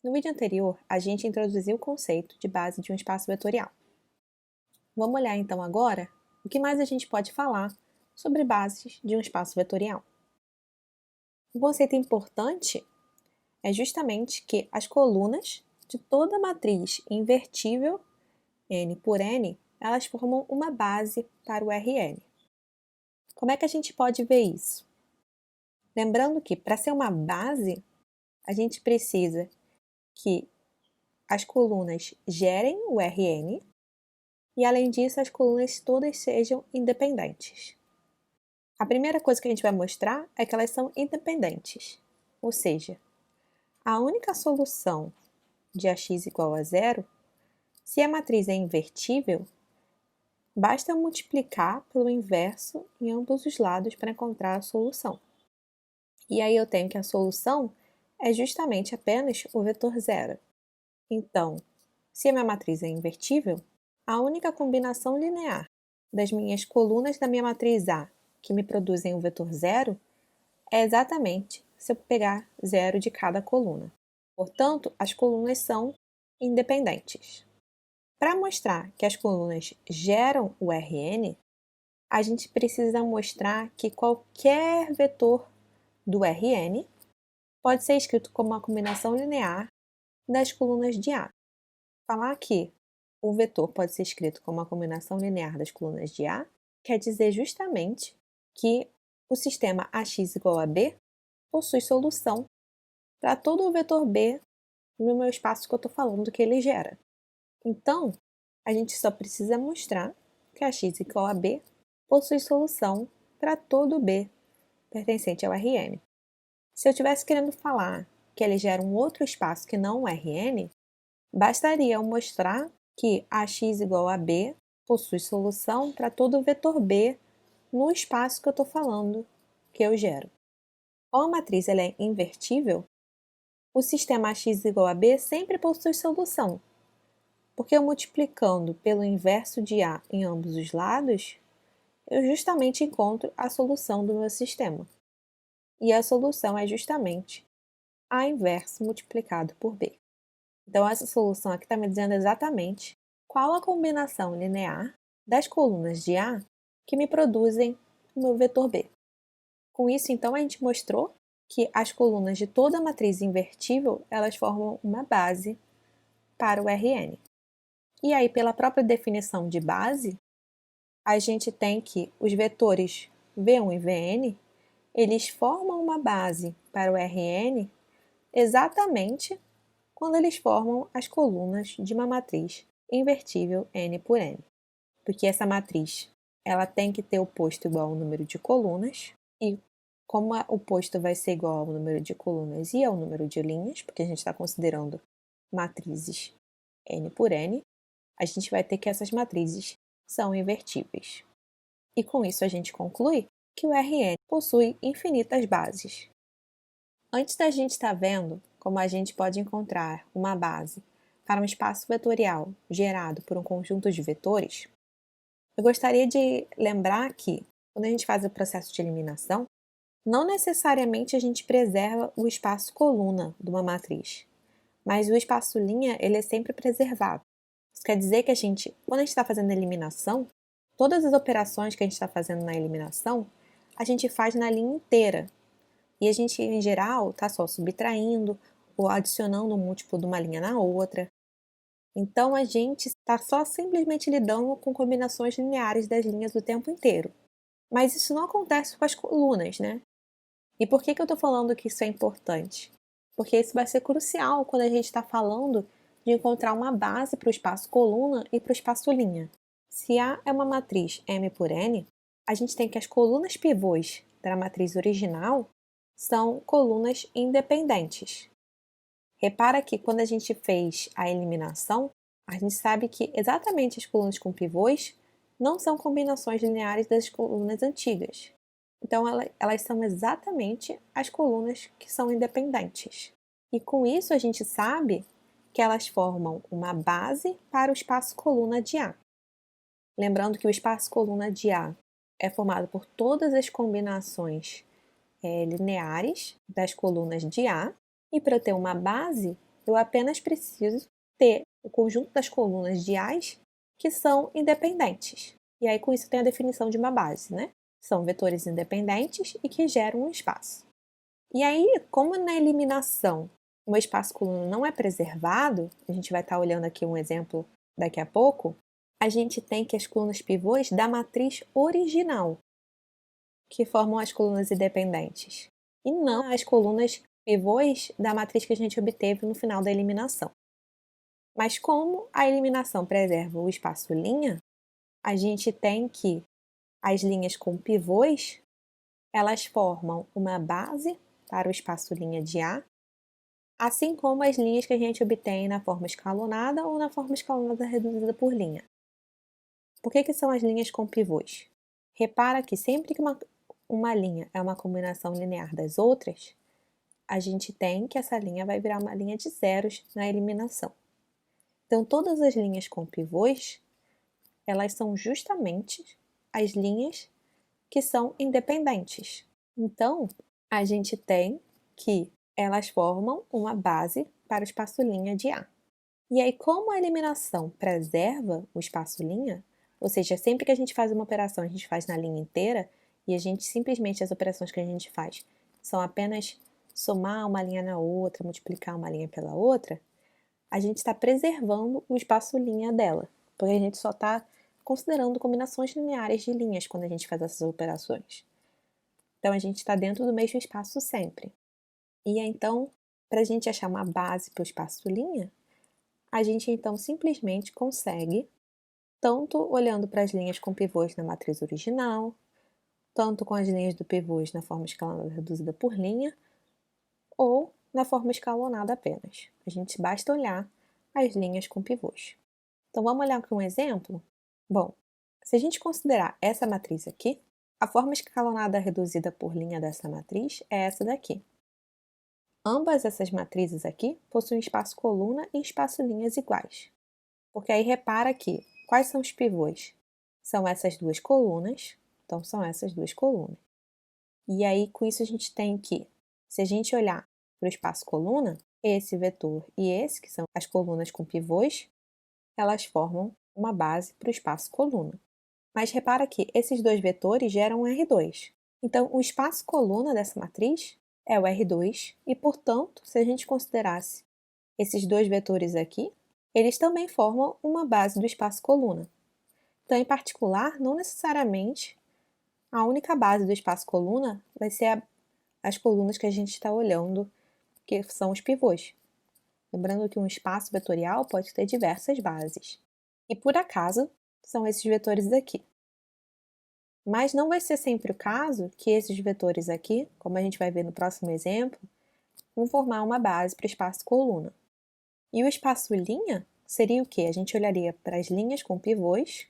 No vídeo anterior, a gente introduziu o conceito de base de um espaço vetorial. Vamos olhar então agora o que mais a gente pode falar sobre bases de um espaço vetorial. Um conceito importante é justamente que as colunas de toda matriz invertível, n por n, elas formam uma base para o Rn. Como é que a gente pode ver isso? Lembrando que para ser uma base, a gente precisa que as colunas gerem o Rn e, além disso, as colunas todas sejam independentes. A primeira coisa que a gente vai mostrar é que elas são independentes, ou seja, a única solução de Ax igual a zero, se a matriz é invertível, basta multiplicar pelo inverso em ambos os lados para encontrar a solução. E aí eu tenho que a solução é justamente apenas o vetor zero. Então, se a minha matriz é invertível, a única combinação linear das minhas colunas da minha matriz A que me produzem o vetor zero é exatamente se eu pegar zero de cada coluna. Portanto, as colunas são independentes. Para mostrar que as colunas geram o Rn, a gente precisa mostrar que qualquer vetor do Rn pode ser escrito como uma combinação linear das colunas de A. Falar que o vetor pode ser escrito como uma combinação linear das colunas de A quer dizer justamente que o sistema Ax igual a B possui solução para todo o vetor B no meu espaço que eu estou falando que ele gera. Então, a gente só precisa mostrar que Ax igual a B possui solução para todo B pertencente ao Rn. Se eu estivesse querendo falar que ele gera um outro espaço que não o Rn, bastaria eu mostrar que Ax igual a B possui solução para todo o vetor B no espaço que eu estou falando que eu gero. Como a matriz ela é invertível, o sistema Ax igual a B sempre possui solução, porque eu multiplicando pelo inverso de A em ambos os lados, eu justamente encontro a solução do meu sistema. E a solução é justamente A inverso multiplicado por B. Então, essa solução aqui está me dizendo exatamente qual a combinação linear das colunas de A que me produzem o meu vetor B. Com isso, então, a gente mostrou que as colunas de toda a matriz invertível, elas formam uma base para o Rn. E aí, pela própria definição de base, a gente tem que os vetores V1 e Vn, eles formam uma base para o Rn exatamente quando eles formam as colunas de uma matriz invertível n por n. Porque essa matriz ela tem que ter o posto igual ao número de colunas, e como o posto vai ser igual ao número de colunas e ao número de linhas, porque a gente está considerando matrizes n por n, a gente vai ter que essas matrizes são invertíveis. E com isso a gente conclui que o Rn possui infinitas bases. Antes da gente estar vendo como a gente pode encontrar uma base para um espaço vetorial gerado por um conjunto de vetores, eu gostaria de lembrar que, quando a gente faz o processo de eliminação, não necessariamente a gente preserva o espaço coluna de uma matriz, mas o espaço linha ele é sempre preservado. Isso quer dizer que quando a gente está fazendo a eliminação, todas as operações que a gente está fazendo na eliminação, a gente faz na linha inteira. E a gente, em geral, está só subtraindo ou adicionando um múltiplo de uma linha na outra. Então, a gente está só simplesmente lidando com combinações lineares das linhas o tempo inteiro. Mas isso não acontece com as colunas, né? E por que eu estou falando que isso é importante? Porque isso vai ser crucial quando a gente está falando de encontrar uma base para o espaço coluna e para o espaço linha. Se A é uma matriz M por N, a gente tem que as colunas pivôs da matriz original são colunas independentes. Repara que quando a gente fez a eliminação, a gente sabe que exatamente as colunas com pivôs não são combinações lineares das colunas antigas. Então, elas são exatamente as colunas que são independentes. E com isso, a gente sabe que elas formam uma base para o espaço coluna de A. Lembrando que o espaço coluna de A é formado por todas as combinações lineares das colunas de A, e para eu ter uma base, eu apenas preciso ter o conjunto das colunas de A's que são independentes. E aí, com isso, tem a definição de uma base, né? São vetores independentes e que geram um espaço. E aí, como na eliminação o espaço coluna não é preservado, a gente vai estar olhando aqui um exemplo daqui a pouco, a gente tem que as colunas pivôs da matriz original, que formam as colunas independentes, e não as colunas pivôs da matriz que a gente obteve no final da eliminação. Mas como a eliminação preserva o espaço linha, a gente tem que as linhas com pivôs, elas formam uma base para o espaço linha de A, assim como as linhas que a gente obtém na forma escalonada ou na forma escalonada reduzida por linha. Por que são as linhas com pivôs? Repara que sempre que uma linha é uma combinação linear das outras, a gente tem que essa linha vai virar uma linha de zeros na eliminação. Então, todas as linhas com pivôs, elas são justamente as linhas que são independentes. Então, a gente tem que elas formam uma base para o espaço linha de A. E aí, como a eliminação preserva o espaço linha, ou seja, sempre que a gente faz uma operação, a gente faz na linha inteira, e a gente simplesmente, as operações que a gente faz são apenas somar uma linha na outra, multiplicar uma linha pela outra, a gente está preservando o espaço linha dela, porque a gente só está considerando combinações lineares de linhas quando a gente faz essas operações. Então, a gente está dentro do mesmo espaço sempre. E então, para a gente achar uma base para o espaço linha, a gente então simplesmente consegue, tanto olhando para as linhas com pivôs na matriz original, tanto com as linhas do pivôs na forma escalonada reduzida por linha, ou na forma escalonada apenas. A gente basta olhar as linhas com pivôs. Então, vamos olhar aqui um exemplo? Bom, se a gente considerar essa matriz aqui, a forma escalonada reduzida por linha dessa matriz é essa daqui. Ambas essas matrizes aqui possuem espaço coluna e espaço linhas iguais. Porque aí repara que, quais são os pivôs? São essas duas colunas, então são essas duas colunas. E aí, com isso, a gente tem que, se a gente olhar para o espaço coluna, esse vetor e esse, que são as colunas com pivôs, elas formam uma base para o espaço coluna. Mas repara que esses dois vetores geram um R2. Então, o espaço coluna dessa matriz é o R2 e, portanto, se a gente considerasse esses dois vetores aqui, eles também formam uma base do espaço coluna. Então, em particular, não necessariamente a única base do espaço coluna vai ser as colunas que a gente está olhando, que são os pivôs. Lembrando que um espaço vetorial pode ter diversas bases. E, por acaso, são esses vetores aqui. Mas não vai ser sempre o caso que esses vetores aqui, como a gente vai ver no próximo exemplo, vão formar uma base para o espaço coluna. E o espaço linha seria o quê? A gente olharia para as linhas com pivôs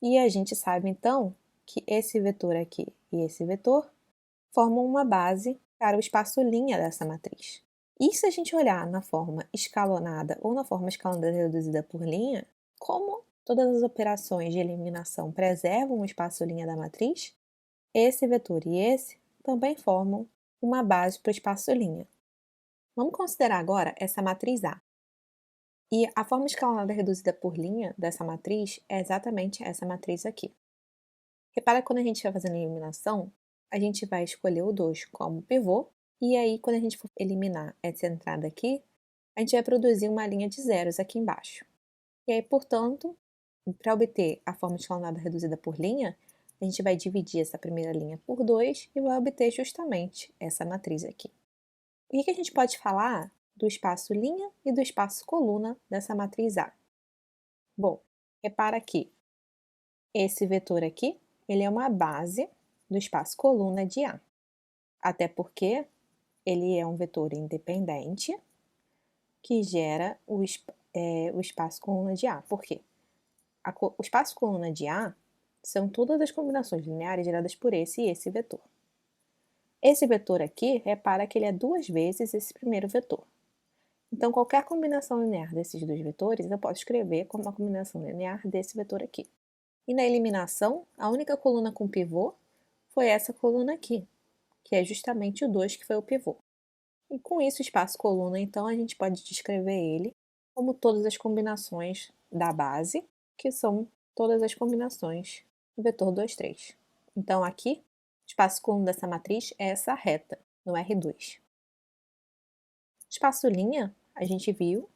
e a gente sabe então que esse vetor aqui e esse vetor formam uma base para o espaço linha dessa matriz. E se a gente olhar na forma escalonada ou na forma escalonada reduzida por linha, como todas as operações de eliminação preservam o espaço linha da matriz, esse vetor e esse também formam uma base para o espaço linha. Vamos considerar agora essa matriz A. E a forma escalonada reduzida por linha dessa matriz é exatamente essa matriz aqui. Repara que quando a gente vai fazendo a eliminação, a gente vai escolher o 2 como pivô, e aí quando a gente for eliminar essa entrada aqui, a gente vai produzir uma linha de zeros aqui embaixo. E aí, portanto, para obter a forma escalonada reduzida por linha, a gente vai dividir essa primeira linha por 2 e vai obter justamente essa matriz aqui. O que a gente pode falar do espaço linha e do espaço coluna dessa matriz A? Bom, repara aqui, esse vetor aqui, ele é uma base do espaço coluna de A, até porque ele é um vetor independente que gera o espaço coluna de A. Por quê? O espaço coluna de A são todas as combinações lineares geradas por esse e esse vetor. Esse vetor aqui, repara que ele é duas vezes esse primeiro vetor. Então, qualquer combinação linear desses dois vetores, eu posso escrever como uma combinação linear desse vetor aqui. E na eliminação, a única coluna com pivô foi essa coluna aqui, que é justamente o 2 que foi o pivô. E com isso, o espaço coluna, então, a gente pode descrever ele como todas as combinações da base, que são todas as combinações do vetor 2, 3. Então, aqui, o espaço coluna dessa matriz é essa reta, no R2. Espaço linha, a gente viu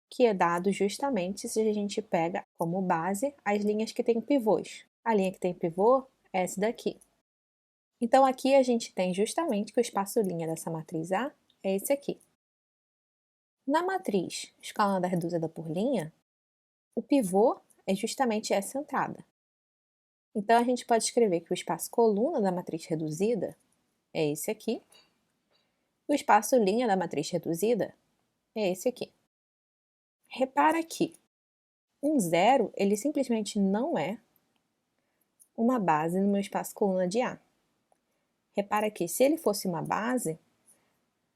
que é dado justamente se a gente pega como base as linhas que têm pivôs. A linha que tem pivô é essa daqui. Então, aqui a gente tem justamente que o espaço linha dessa matriz A é esse aqui. Na matriz escalonada reduzida por linha, o pivô é justamente essa entrada. Então, a gente pode escrever que o espaço coluna da matriz reduzida é esse aqui. O espaço linha da matriz reduzida é esse aqui. Repara que um zero, ele simplesmente não é uma base no meu espaço coluna de A. Repara que se ele fosse uma base,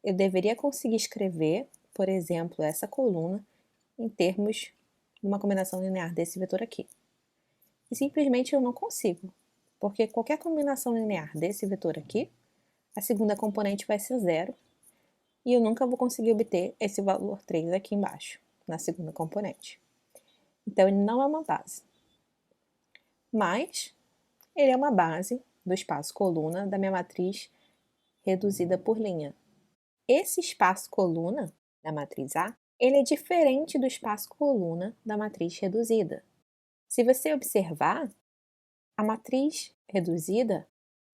eu deveria conseguir escrever, por exemplo, essa coluna em termos de uma combinação linear desse vetor aqui. E simplesmente eu não consigo, porque qualquer combinação linear desse vetor aqui, a segunda componente vai ser zero, e eu nunca vou conseguir obter esse valor 3 aqui embaixo, na segunda componente. Então, ele não é uma base. Mas, ele é uma base do espaço coluna da minha matriz reduzida por linha. Esse espaço coluna da matriz A, ele é diferente do espaço coluna da matriz reduzida. Se você observar, a matriz reduzida,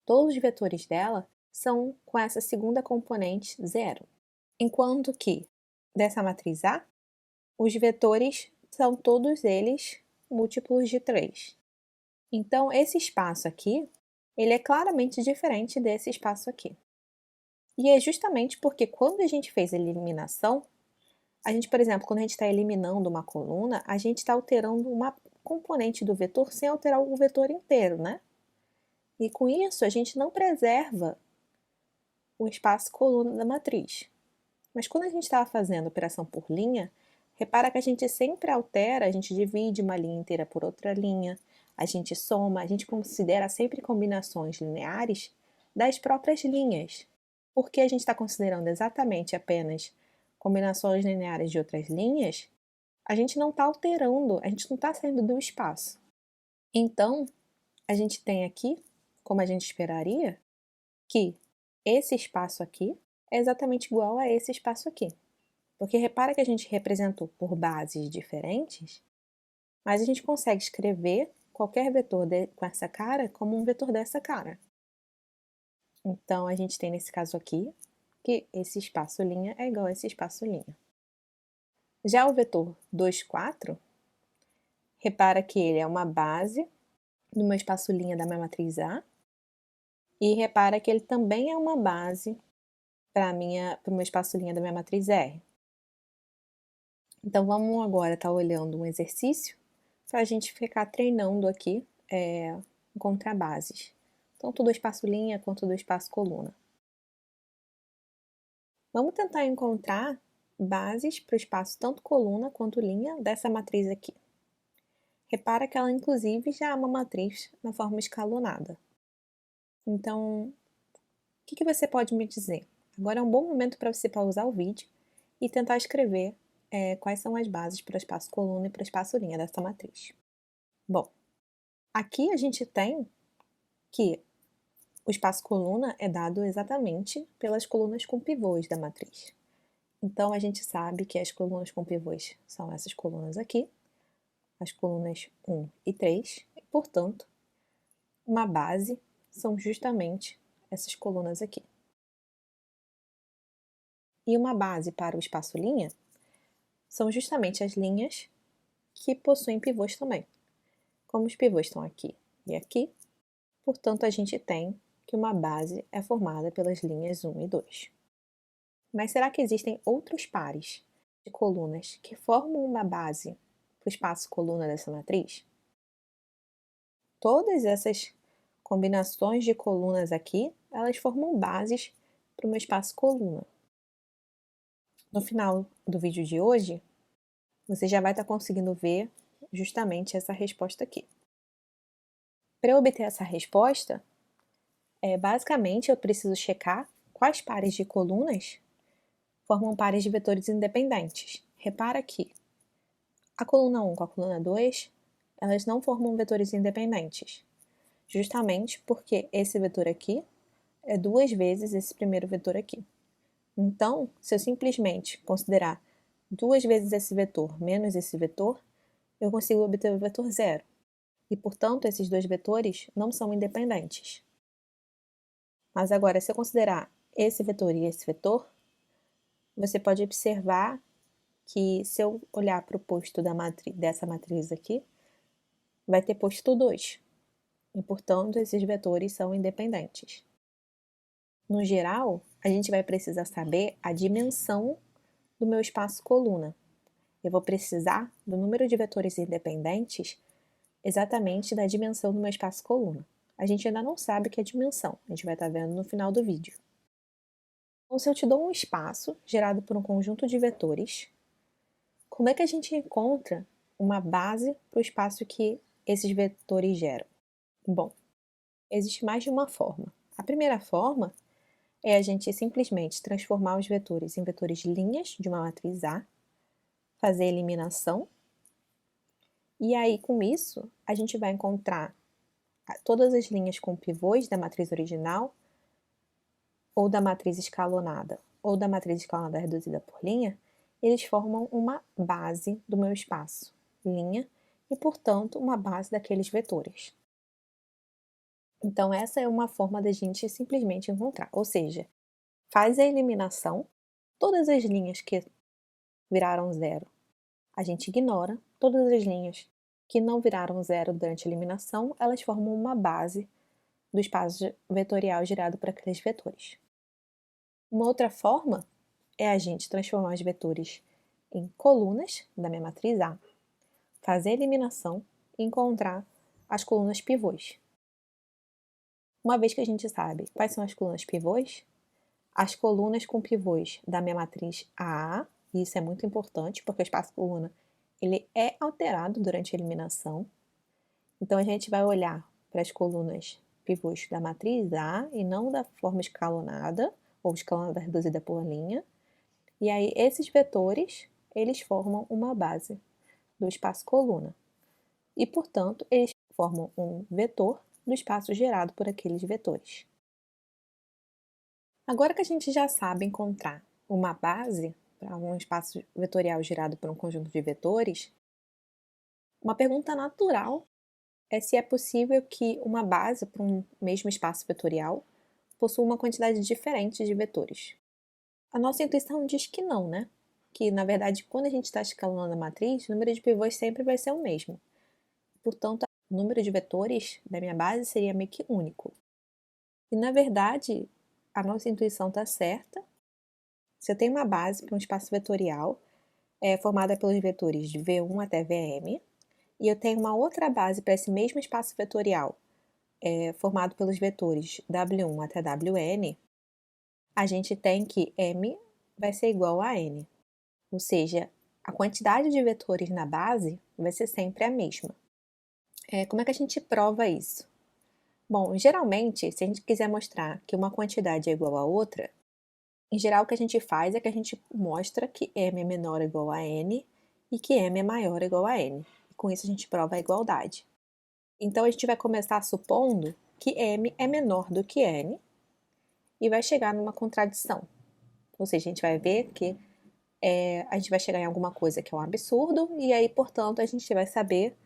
todos os vetores dela são com essa segunda componente zero, enquanto que dessa matriz A, os vetores são todos eles múltiplos de 3. Então, esse espaço aqui, ele é claramente diferente desse espaço aqui. E é justamente porque quando a gente fez a eliminação, a gente, por exemplo, quando a gente está eliminando uma coluna, a gente está alterando uma componente do vetor sem alterar o vetor inteiro, né? E com isso, a gente não preserva o espaço coluna da matriz. Mas quando a gente estava fazendo operação por linha, repara que a gente sempre altera, a gente divide uma linha inteira por outra linha, a gente soma, a gente considera sempre combinações lineares das próprias linhas. Porque a gente está considerando exatamente apenas combinações lineares de outras linhas, a gente não está alterando, a gente não está saindo do espaço. Então, a gente tem aqui, como a gente esperaria, que esse espaço aqui é exatamente igual a esse espaço aqui. Porque repara que a gente representou por bases diferentes, mas a gente consegue escrever qualquer vetor com essa cara como um vetor dessa cara. Então, a gente tem nesse caso aqui que esse espaço linha é igual a esse espaço linha. Já o vetor 2, 4, repara que ele é uma base do meu espaço linha da minha matriz A, e repara que ele também é uma base para o meu espaço linha da minha matriz R. Então, vamos agora estar olhando um exercício para a gente ficar treinando aqui encontrar bases, tanto do espaço linha quanto do espaço coluna. Vamos tentar encontrar bases para o espaço tanto coluna quanto linha dessa matriz aqui. Repara que ela, inclusive, já é uma matriz na forma escalonada. Então, o que você pode me dizer? Agora é um bom momento para você pausar o vídeo e tentar escrever quais são as bases para o espaço coluna e para o espaço linha dessa matriz. Bom, aqui a gente tem que o espaço coluna é dado exatamente pelas colunas com pivôs da matriz. Então, a gente sabe que as colunas com pivôs são essas colunas aqui, as colunas 1 e 3, e, portanto, uma base são justamente essas colunas aqui. E uma base para o espaço linha são justamente as linhas que possuem pivôs também. Como os pivôs estão aqui e aqui, portanto, a gente tem que uma base é formada pelas linhas 1 e 2. Mas será que existem outros pares de colunas que formam uma base para o espaço coluna dessa matriz? Todas essas combinações de colunas aqui, elas formam bases para o meu espaço coluna. No final do vídeo de hoje, você já vai estar conseguindo ver justamente essa resposta aqui. Para eu obter essa resposta, basicamente eu preciso checar quais pares de colunas formam pares de vetores independentes. Repara que a coluna 1 com a coluna 2, elas não formam vetores independentes, justamente porque esse vetor aqui é 2 vezes esse primeiro vetor aqui. Então, se eu simplesmente considerar 2 vezes esse vetor menos esse vetor, eu consigo obter o vetor zero. E, portanto, esses dois vetores não são independentes. Mas agora, se eu considerar esse vetor e esse vetor, você pode observar que se eu olhar para o posto dessa matriz aqui, vai ter posto 2. E, portanto, esses vetores são independentes. No geral, a gente vai precisar saber a dimensão do meu espaço coluna. Eu vou precisar do número de vetores independentes exatamente da dimensão do meu espaço coluna. A gente ainda não sabe o que é dimensão, a gente vai estar vendo no final do vídeo. Então, se eu te dou um espaço gerado por um conjunto de vetores, como é que a gente encontra uma base para o espaço que esses vetores geram? Bom, existe mais de uma forma. A primeira forma é a gente simplesmente transformar os vetores em vetores linhas de uma matriz A, fazer a eliminação, e aí com isso a gente vai encontrar todas as linhas com pivôs da matriz original, ou da matriz escalonada, ou da matriz escalonada reduzida por linha, eles formam uma base do meu espaço, linha, e portanto uma base daqueles vetores. Então essa é uma forma da gente simplesmente encontrar, ou seja, faz a eliminação, todas as linhas que viraram zero, a gente ignora, todas as linhas que não viraram zero durante a eliminação, elas formam uma base do espaço vetorial gerado por aqueles vetores. Uma outra forma é a gente transformar os vetores em colunas da minha matriz A, fazer a eliminação e encontrar as colunas pivôs. Uma vez que a gente sabe quais são as colunas pivôs, as colunas com pivôs da minha matriz A, e isso é muito importante porque o espaço coluna ele é alterado durante a eliminação. Então a gente vai olhar para as colunas pivôs da matriz A e não da forma escalonada, ou escalonada reduzida por linha. E aí esses vetores, eles formam uma base do espaço coluna. E, portanto, eles formam um vetor do espaço gerado por aqueles vetores. Agora que a gente já sabe encontrar uma base para um espaço vetorial gerado por um conjunto de vetores, uma pergunta natural é se é possível que uma base para um mesmo espaço vetorial possua uma quantidade diferente de vetores. A nossa intuição diz que não, né? Que, na verdade, quando a gente está escalonando a matriz, o número de pivôs sempre vai ser o mesmo. Portanto, o número de vetores da minha base seria meio que único. E, na verdade, a nossa intuição está certa. Se eu tenho uma base para um espaço vetorial formada pelos vetores de V1 até Vm, e eu tenho uma outra base para esse mesmo espaço vetorial formado pelos vetores W1 até Wn, a gente tem que M vai ser igual a N. Ou seja, a quantidade de vetores na base vai ser sempre a mesma. Como é que a gente prova isso? Bom, geralmente, se a gente quiser mostrar que uma quantidade é igual a outra, em geral o que a gente faz é que a gente mostra que M é menor ou igual a N e que M é maior ou igual a N. E com isso a gente prova a igualdade. Então a gente vai começar supondo que M é menor do que N e vai chegar numa contradição. Ou seja, a gente vai ver que a gente vai chegar em alguma coisa que é um absurdo, e aí, portanto, a gente vai saber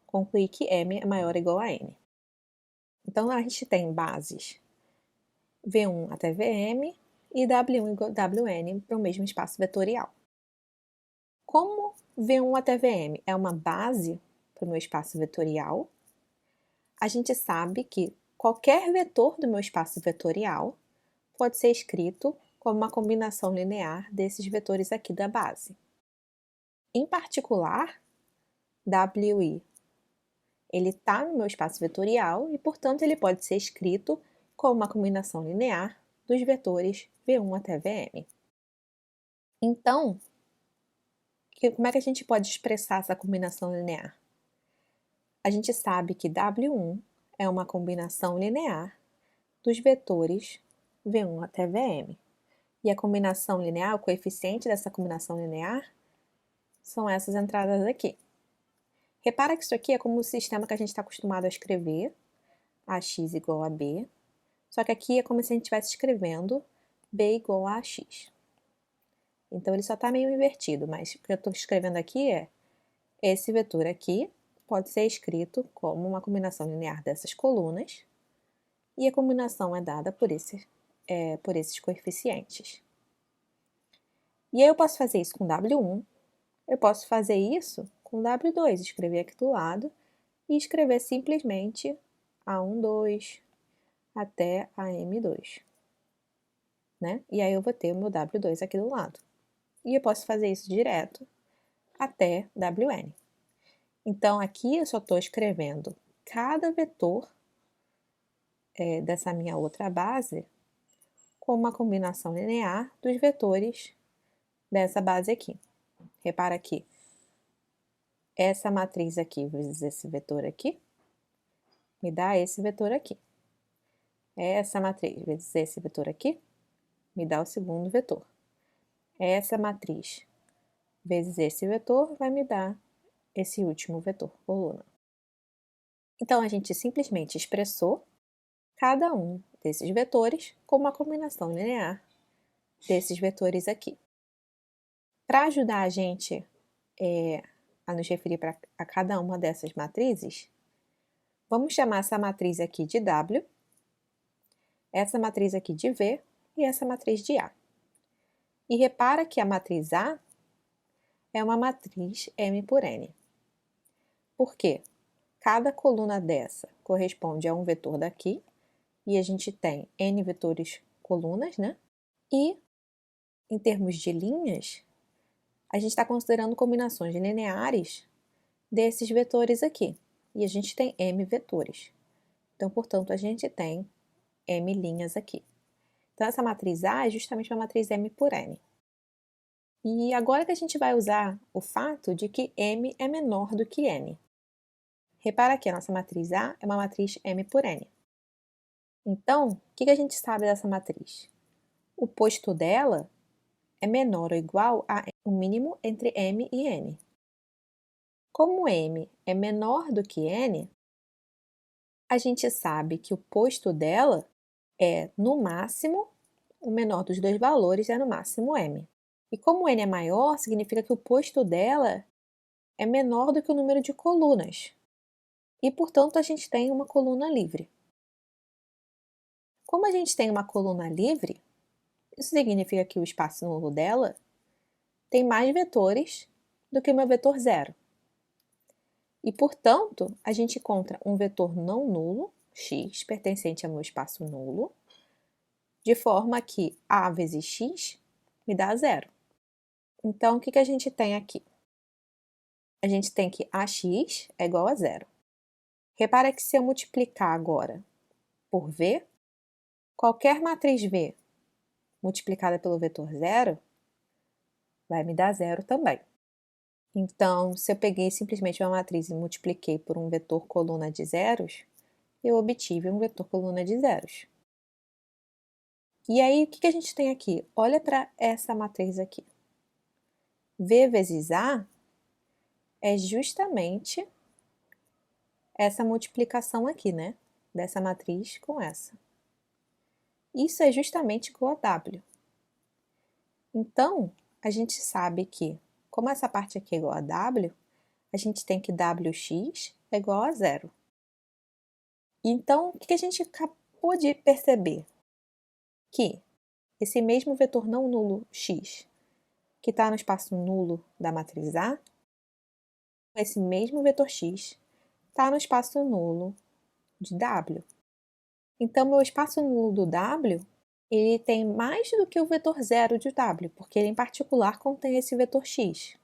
concluir que M é maior ou igual a N. Então, a gente tem bases V1 até Vm e W1 igual a Wn para o mesmo espaço vetorial. Como V1 até Vm é uma base para o meu espaço vetorial, a gente sabe que qualquer vetor do meu espaço vetorial pode ser escrito como uma combinação linear desses vetores aqui da base. Em particular, Wi, ele está no meu espaço vetorial e, portanto, ele pode ser escrito como uma combinação linear dos vetores V1 até Vm. Então, como é que a gente pode expressar essa combinação linear? A gente sabe que W1 é uma combinação linear dos vetores V1 até Vm. E a combinação linear, o coeficiente dessa combinação linear, são essas entradas aqui. Repara que isso aqui é como o sistema que a gente está acostumado a escrever, ax igual a b, só que aqui é como se a gente estivesse escrevendo b igual a ax. Então, ele só está meio invertido, mas o que eu estou escrevendo aqui é esse vetor aqui pode ser escrito como uma combinação linear dessas colunas, e a combinação é dada por esses coeficientes. E aí eu posso fazer isso com W1, eu posso fazer isso com W2, escrever aqui do lado, e escrever simplesmente A1, 2 até a M2. Né? E aí eu vou ter o meu W2 aqui do lado. E eu posso fazer isso direto até Wn. Então, aqui eu só estou escrevendo cada vetor dessa minha outra base com uma combinação linear dos vetores dessa base aqui. Repara aqui, essa matriz aqui vezes esse vetor aqui, me dá esse vetor aqui. Essa matriz vezes esse vetor aqui, me dá o segundo vetor. Essa matriz vezes esse vetor vai me dar esse último vetor, coluna. Então, a gente simplesmente expressou cada um desses vetores com uma combinação linear desses vetores aqui. Para ajudar a gente a nos referir a cada uma dessas matrizes, vamos chamar essa matriz aqui de W, essa matriz aqui de V e essa matriz de A. E repara que a matriz A é uma matriz M por N. Por quê? Cada coluna dessa corresponde a um vetor daqui, e a gente tem N vetores colunas, né? E, em termos de linhas, a gente está considerando combinações lineares desses vetores aqui. E a gente tem M vetores. Então, portanto, a gente tem M linhas aqui. Então, essa matriz A é justamente uma matriz M por N. E agora que a gente vai usar o fato de que M é menor do que N. Repara que a nossa matriz A é uma matriz M por N. Então, o que a gente sabe dessa matriz? O posto dela é menor ou igual a o mínimo entre M e N. Como M é menor do que N, a gente sabe que o posto dela é, no máximo, o menor dos dois valores é no máximo M. E como N é maior, significa que o posto dela é menor do que o número de colunas. E, portanto, a gente tem uma coluna livre. Como a gente tem uma coluna livre, isso significa que o espaço nulo dela tem mais vetores do que o meu vetor zero. E, portanto, a gente encontra um vetor não nulo, x, pertencente ao meu espaço nulo, de forma que A vezes x me dá zero. Então, o que a gente tem aqui? A gente tem que AX é igual a zero. Repara que se eu multiplicar agora por V, qualquer matriz V multiplicada pelo vetor zero vai me dar zero também. Então, se eu peguei simplesmente uma matriz e multipliquei por um vetor coluna de zeros, eu obtive um vetor coluna de zeros. E aí, o que a gente tem aqui? Olha para essa matriz aqui. V vezes A é justamente essa multiplicação aqui, né? Dessa matriz com essa. Isso é justamente igual a W. Então, a gente sabe que, como essa parte aqui é igual a W, a gente tem que Wx é igual a zero. Então, o que a gente acabou de perceber? Que esse mesmo vetor não nulo x, que está no espaço nulo da matriz A, esse mesmo vetor x está no espaço nulo de W. Então, meu espaço nulo do W, ele tem mais do que o vetor zero de W, porque ele em particular contém esse vetor x.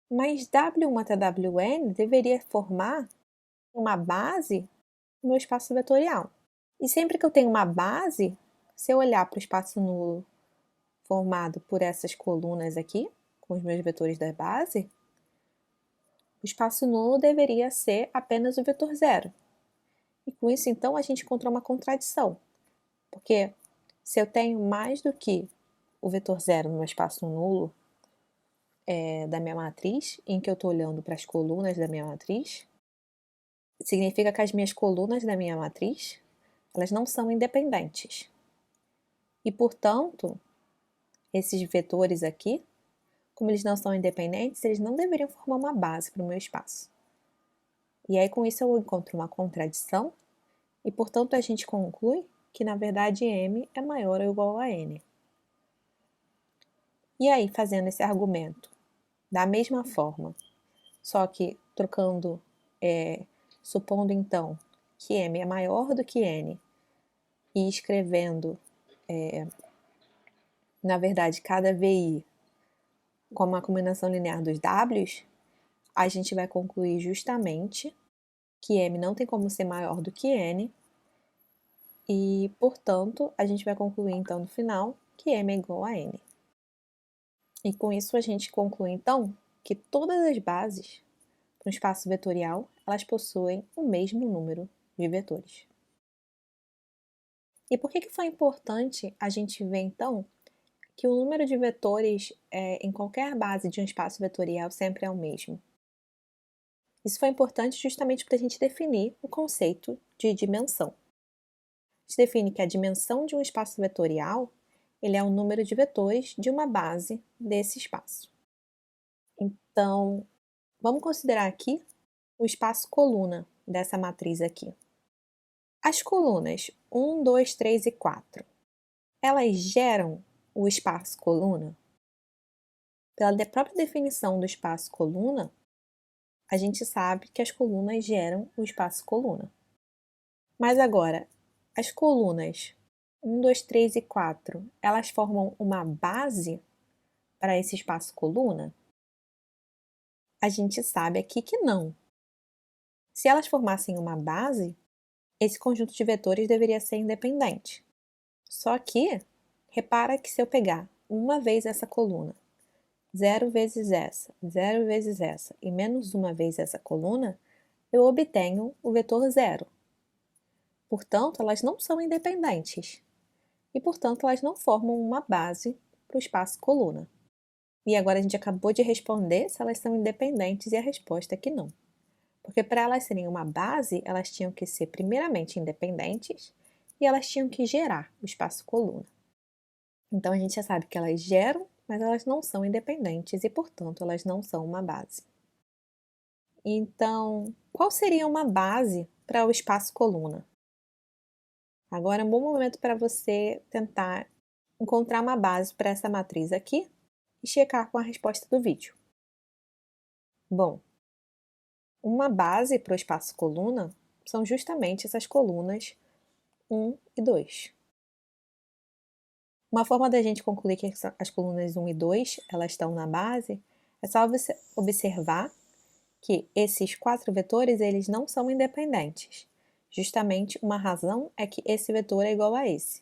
Mas W1 até Wn deveria formar uma base no meu espaço vetorial. E sempre que eu tenho uma base, se eu olhar para o espaço nulo formado por essas colunas aqui, com os meus vetores da base, o espaço nulo deveria ser apenas o vetor zero. E com isso, então, a gente encontrou uma contradição. Porque Se eu tenho mais do que o vetor 0 no meu espaço nulo da minha matriz, em que eu estou olhando para as colunas da minha matriz, significa que as minhas colunas da minha matriz, elas não são independentes. E, portanto, esses vetores aqui, como eles não são independentes, eles não deveriam formar uma base para o meu espaço. E aí, com isso, eu encontro uma contradição e, portanto, a gente conclui que, na verdade, M é maior ou igual a N. E aí, fazendo esse argumento da mesma forma, só que trocando, supondo então que M é maior do que N e escrevendo, na verdade, cada VI como uma combinação linear dos Ws, a gente vai concluir justamente que M não tem como ser maior do que N e, portanto, a gente vai concluir então no final que M é igual a N. E com isso a gente conclui então que todas as bases para um espaço vetorial, elas possuem o mesmo número de vetores. E por que foi importante a gente ver então que o número de vetores em qualquer base de um espaço vetorial sempre é o mesmo? Isso foi importante justamente para a gente definir o conceito de dimensão. A gente define que a dimensão de um espaço vetorial ele é o número de vetores de uma base desse espaço. Então, vamos considerar aqui o espaço coluna dessa matriz aqui. As colunas 1, 2, 3 e 4, elas geram o espaço coluna? Pela própria definição do espaço coluna, a gente sabe que as colunas geram o espaço coluna. Mas agora, as colunas 1, 2, 3 e 4, elas formam uma base para esse espaço coluna? A gente sabe aqui que não. Se elas formassem uma base, esse conjunto de vetores deveria ser independente. Só que, repara que se eu pegar uma vez essa coluna, 0 vezes essa, 0 vezes essa e menos uma vez essa coluna, eu obtenho o vetor 0. Portanto, elas não são independentes. E, portanto, elas não formam uma base para o espaço coluna. E agora a gente acabou de responder se elas são independentes e a resposta é que não. Porque para elas serem uma base, elas tinham que ser primeiramente independentes e elas tinham que gerar o espaço coluna. Então a gente já sabe que elas geram, mas elas não são independentes e, portanto, elas não são uma base. Então, qual seria uma base para o espaço coluna? Agora é um bom momento para você tentar encontrar uma base para essa matriz aqui e checar com a resposta do vídeo. Bom, uma base para o espaço coluna são justamente essas colunas 1 e 2. Uma forma da gente concluir que as colunas 1 e 2 elas estão na base é só você observar que esses 4 vetores eles não são independentes. Justamente uma razão é que esse vetor é igual a esse.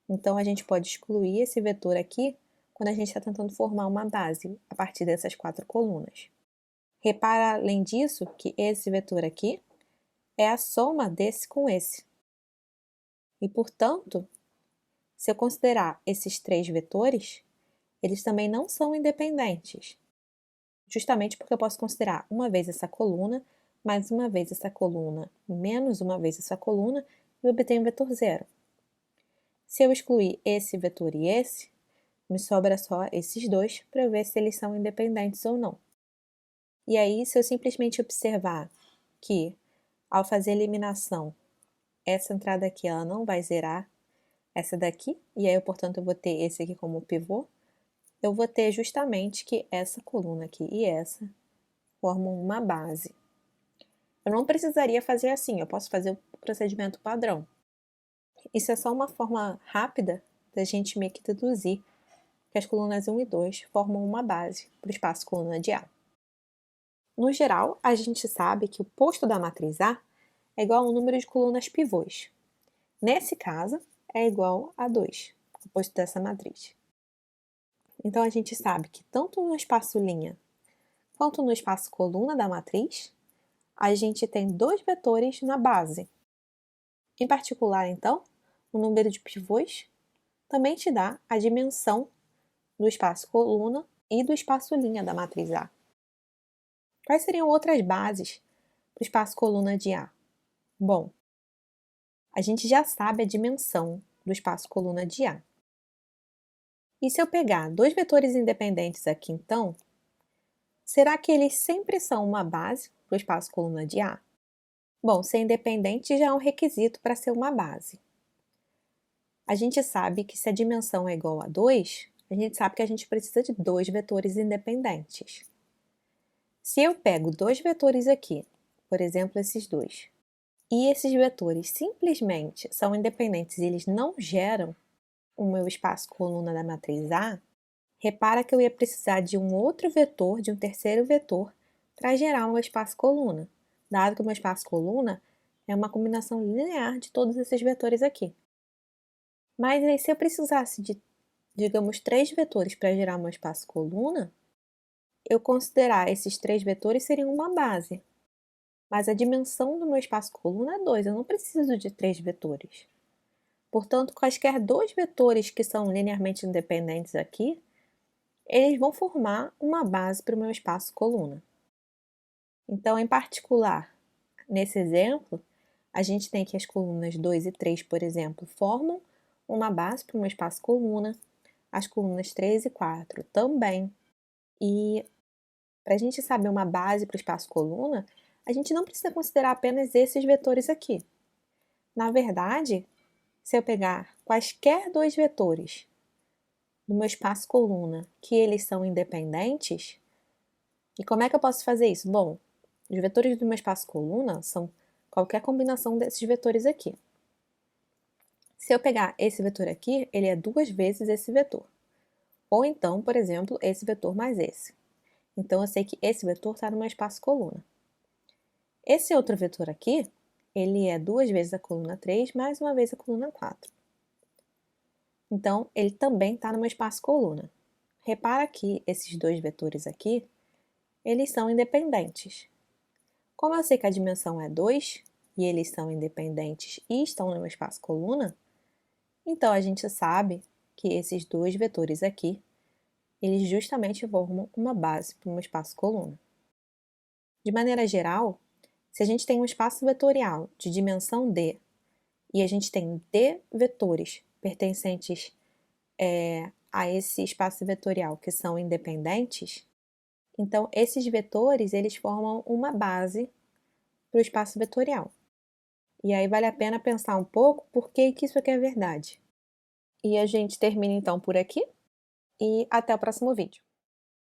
Então, a gente pode excluir esse vetor aqui quando a gente está tentando formar uma base a partir dessas 4 colunas. Repara, além disso, que esse vetor aqui é a soma desse com esse. E, portanto, se eu considerar esses 3 vetores, eles também não são independentes. Justamente porque eu posso considerar uma vez essa coluna, mais uma vez essa coluna, menos uma vez essa coluna, e obtenho o vetor 0. Se eu excluir esse vetor e esse, me sobra só esses dois para eu ver se eles são independentes ou não. E aí, se eu simplesmente observar que, ao fazer a eliminação, essa entrada aqui ela não vai zerar essa daqui, e aí, portanto, eu vou ter esse aqui como pivô, eu vou ter justamente que essa coluna aqui e essa formam uma base. Eu não precisaria fazer assim, eu posso fazer o procedimento padrão. Isso é só uma forma rápida da gente meio que deduzir que as colunas 1 e 2 formam uma base para o espaço coluna de A. No geral, a gente sabe que o posto da matriz A é igual ao número de colunas pivôs. Nesse caso, é igual a 2, o posto dessa matriz. Então, a gente sabe que tanto no espaço linha quanto no espaço coluna da matriz, a gente tem 2 vetores na base. Em particular, então, o número de pivôs também te dá a dimensão do espaço coluna e do espaço linha da matriz A. Quais seriam outras bases para o espaço coluna de A? Bom, a gente já sabe a dimensão do espaço coluna de A. E se eu pegar dois vetores independentes aqui, então, será que eles sempre são uma base para o espaço coluna de A? Bom, ser independente já é um requisito para ser uma base. A gente sabe que se a dimensão é igual a 2, a gente sabe que a gente precisa de dois vetores independentes. Se eu pego dois vetores aqui, por exemplo, esses dois, e esses vetores simplesmente são independentes e eles não geram o meu espaço coluna da matriz A, repara que eu ia precisar de um outro vetor, de um terceiro vetor, para gerar o meu espaço coluna, dado que o meu espaço coluna é uma combinação linear de todos esses vetores aqui. Mas aí, se eu precisasse de, digamos, três vetores para gerar o meu espaço coluna, eu considerar esses três vetores seriam uma base. Mas a dimensão do meu espaço coluna é 2, eu não preciso de três vetores. Portanto, quaisquer dois vetores que são linearmente independentes aqui, eles vão formar uma base para o meu espaço coluna. Então, em particular, nesse exemplo, a gente tem que as colunas 2 e 3, por exemplo, formam uma base para o meu espaço coluna, as colunas 3 e 4 também. E para a gente saber uma base para o espaço coluna, a gente não precisa considerar apenas esses vetores aqui. Na verdade, se eu pegar quaisquer dois vetores do meu espaço coluna que eles são independentes, e como é que eu posso fazer isso? Bom, os vetores do meu espaço coluna são qualquer combinação desses vetores aqui. Se eu pegar esse vetor aqui, ele é duas vezes esse vetor. Ou então, por exemplo, esse vetor mais esse. Então, eu sei que esse vetor está no meu espaço coluna. Esse outro vetor aqui, ele é duas vezes a coluna 3 mais uma vez a coluna 4. Então, ele também está no meu espaço coluna. Repara que esses dois vetores aqui, eles são independentes. Como eu sei que a dimensão é 2, e eles são independentes e estão no meu espaço coluna, então a gente sabe que esses dois vetores aqui, eles justamente formam uma base para o meu espaço coluna. De maneira geral, se a gente tem um espaço vetorial de dimensão d e a gente tem d vetores pertencentes a esse espaço vetorial que são independentes, então esses vetores eles formam uma base para o espaço vetorial. E aí vale a pena pensar um pouco por que isso aqui é verdade. E a gente termina então por aqui e até o próximo vídeo.